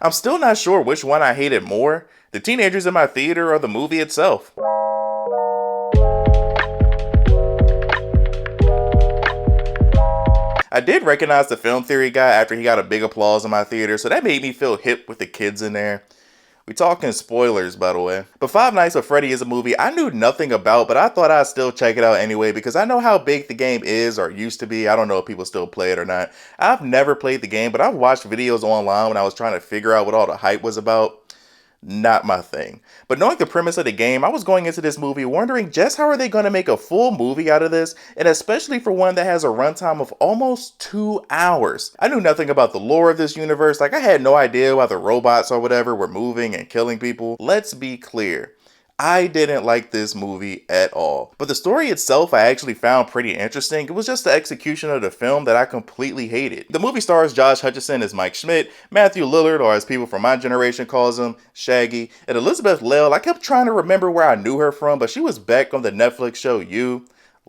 I'm still not sure which one I hated more, the teenagers in my theater or the movie itself. I did recognize the film theory guy after he got a big applause in my theater, so that made me feel hip with the kids in there. We talking spoilers, by the way. But Five Nights at Freddy is a movie I knew nothing about, but I thought I'd still check it out anyway because I know how big the game is or used to be. I don't know if people still play it or not. I've never played the game, but I've watched videos online when I was trying to figure out what all the hype was about. Not my thing. But knowing the premise of the game, I was going into this movie wondering just how are they going to make a full movie out of this, and especially for one that has a runtime of almost 2 hours. I knew nothing about the lore of this universe, like I had no idea why the robots or whatever were moving and killing people. Let's be clear. I didn't like this movie at all. But the story itself I actually found pretty interesting. It was just the execution of the film that I completely hated. The movie stars Josh Hutcherson as Mike Schmidt, Matthew Lillard, or as people from my generation calls him, Shaggy, and Elizabeth Lell. I kept trying to remember where I knew her from, but she was back on the Netflix show You.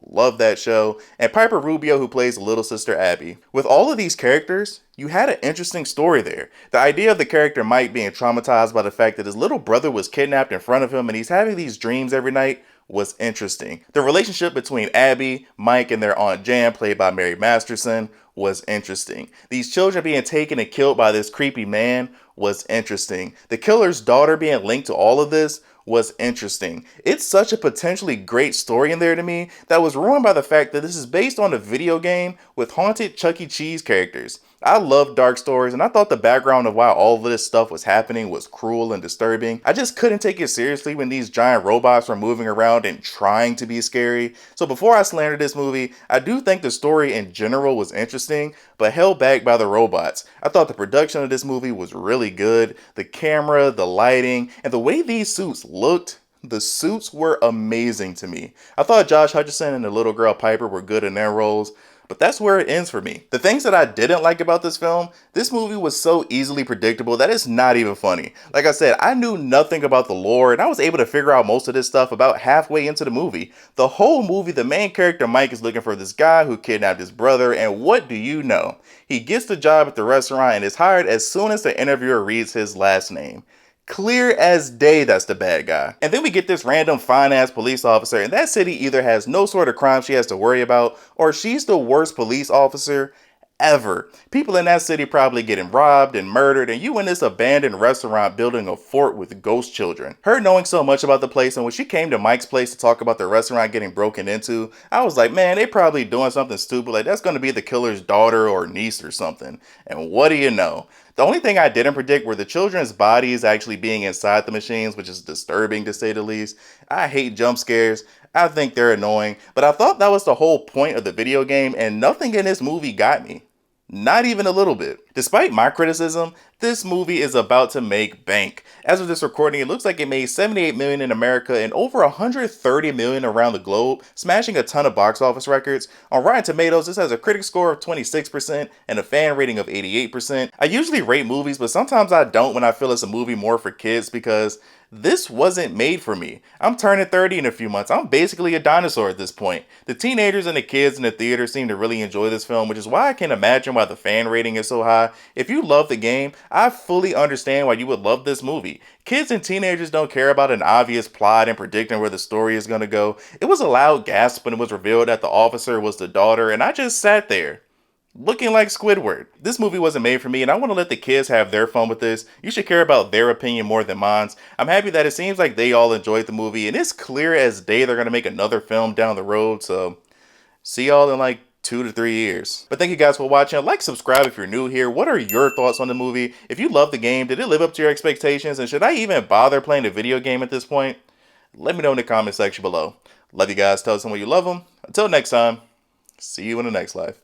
Love that show. And Piper Rubio, who plays little sister Abby. With all of these characters, you had an interesting story there. The idea of the character Mike being traumatized by the fact that his little brother was kidnapped in front of him and he's having these dreams every night was interesting. The relationship between Abby, Mike, and their Aunt Jan, played by Mary Masterson, was interesting. These children being taken and killed by this creepy man was interesting. The killer's daughter being linked to all of this was interesting. It's such a potentially great story in there to me that was ruined by the fact that this is based on a video game with haunted Chuck E. Cheese characters. I love dark stories, and I thought the background of why all of this stuff was happening was cruel and disturbing. I just couldn't take it seriously when these giant robots were moving around and trying to be scary. So before I slander this movie, I do think the story in general was interesting, but held back by the robots. I thought the production of this movie was really good. The camera, the lighting, and the way these suits looked. The suits were amazing to me. I thought Josh Hutcherson and the little girl Piper were good in their roles. But that's where it ends for me. The things that I didn't like about this film, this movie was so easily predictable that it's not even funny. Like I said, I knew nothing about the lore and I was able to figure out most of this stuff about halfway into the movie. The whole movie, the main character Mike is looking for this guy who kidnapped his brother, and what do you know? He gets the job at the restaurant and is hired as soon as the interviewer reads his last name. Clear as day that's the bad guy. And then we get this random fine-ass police officer, and that city either has no sort of crime she has to worry about, or she's the worst police officer ever. People in that city probably getting robbed and murdered, and you in this abandoned restaurant building a fort with ghost children. Her knowing so much about the place, and when she came to Mike's place to talk about the restaurant getting broken into, I was like, man, they probably doing something stupid, like that's gonna be the killer's daughter or niece or something. And what do you know? The only thing I didn't predict were the children's bodies actually being inside the machines, which is disturbing to say the least. I hate jump scares. I think they're annoying, but I thought that was the whole point of the video game, and nothing in this movie got me. Not even a little bit. Despite my criticism, this movie is about to make bank. As of this recording, it looks like it made $78 million in America and over $130 million around the globe, smashing a ton of box office records. On Rotten Tomatoes, this has a critic score of 26% and a fan rating of 88%. I usually rate movies, but sometimes I don't when I feel it's a movie more for kids because this wasn't made for me. I'm turning 30 in a few months. I'm basically a dinosaur at this point. The teenagers and the kids in the theater seem to really enjoy this film, which is why I can imagine why the fan rating is so high. If you love the game, I fully understand why you would love this movie. Kids and teenagers don't care about an obvious plot and predicting where the story is going to go. It was a loud gasp when it was revealed that the officer was the daughter, and I just sat there looking like Squidward. This movie wasn't made for me, and I want to let the kids have their fun with this. You should care about their opinion more than mine. I'm happy that it seems like they all enjoyed the movie, and it's clear as day they're going to make another film down the road, so see y'all in like 2 to 3 years. But thank you guys for watching. Like, subscribe if you're new here. What are your thoughts on the movie? If you love the game, did it live up to your expectations? And should I even bother playing the video game at this point? Let me know in the comment section below. Love you guys. Tell someone you love them. Until next time, see you in the next life.